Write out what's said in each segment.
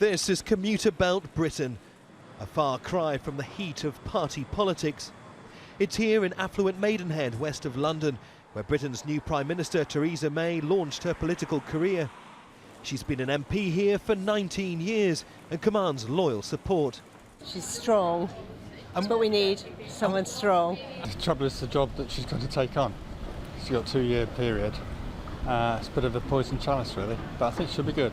This is commuter belt Britain, a far cry from the heat of party politics. It's here in affluent Maidenhead, west of London, where Britain's new Prime Minister Theresa May launched her political career. She's been an MP here for 19 years and commands loyal support. She's strong. That's what we need, someone strong. The trouble is the job that she's going to take on. She's got a 2-year period. It's a bit of a poison chalice, really, but I think she'll be good.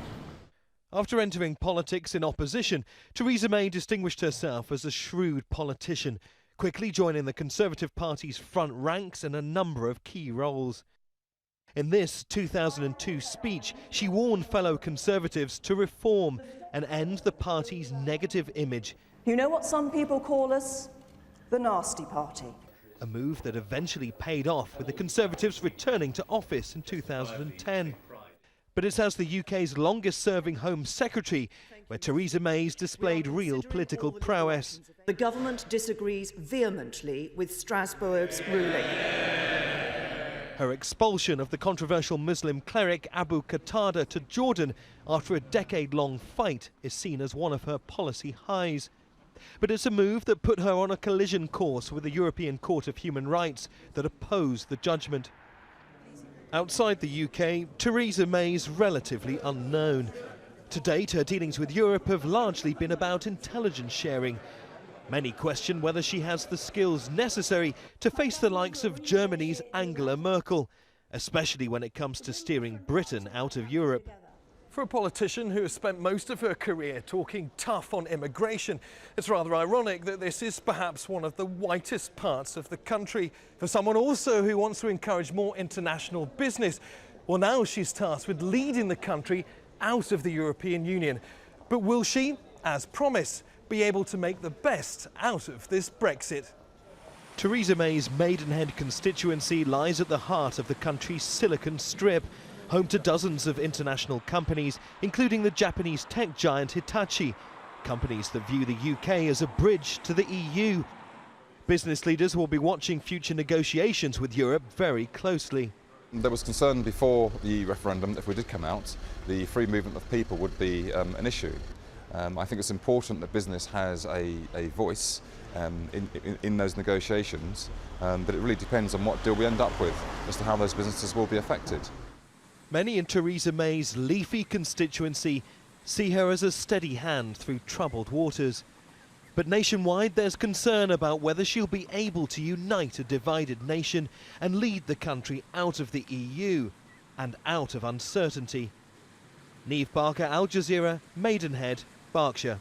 After entering politics in opposition, Theresa May distinguished herself as a shrewd politician, quickly joining the Conservative Party's front ranks in a number of key roles. In this 2002 speech, she warned fellow Conservatives to reform and end the party's negative image. You know what some people call us? The nasty party. A move that eventually paid off, with the Conservatives returning to office in 2010. But it's as the UK's longest-serving Home Secretary where Theresa May's displayed real political prowess. The government disagrees vehemently with Strasbourg's ruling. Her expulsion of the controversial Muslim cleric Abu Qatada to Jordan after a decade-long fight is seen as one of her policy highs. But it's a move that put her on a collision course with the European Court of Human Rights that opposed the judgment. Outside the UK, Theresa May's relatively unknown. To date, her dealings with Europe have largely been about intelligence sharing. Many question whether she has the skills necessary to face the likes of Germany's Angela Merkel, especially when it comes to steering Britain out of Europe. For a politician who has spent most of her career talking tough on immigration, it's rather ironic that this is perhaps one of the whitest parts of the country. For someone also who wants to encourage more international business, well, now she's tasked with leading the country out of the European Union. But will she, as promised, be able to make the best out of this Brexit? Theresa May's Maidenhead constituency lies at the heart of the country's Silicon Strip, home to dozens of international companies, including the Japanese tech giant Hitachi, companies that view the UK as a bridge to the EU. Business leaders will be watching future negotiations with Europe very closely. There was concern before the referendum that if we did come out, the free movement of people would be an issue. I think it's important that business has a voice in those negotiations, but it really depends on what deal we end up with as to how those businesses will be affected. Many in Theresa May's leafy constituency see her as a steady hand through troubled waters. But nationwide, there's concern about whether she'll be able to unite a divided nation and lead the country out of the EU and out of uncertainty. Neave Barker, Jazeera, Maidenhead, Berkshire.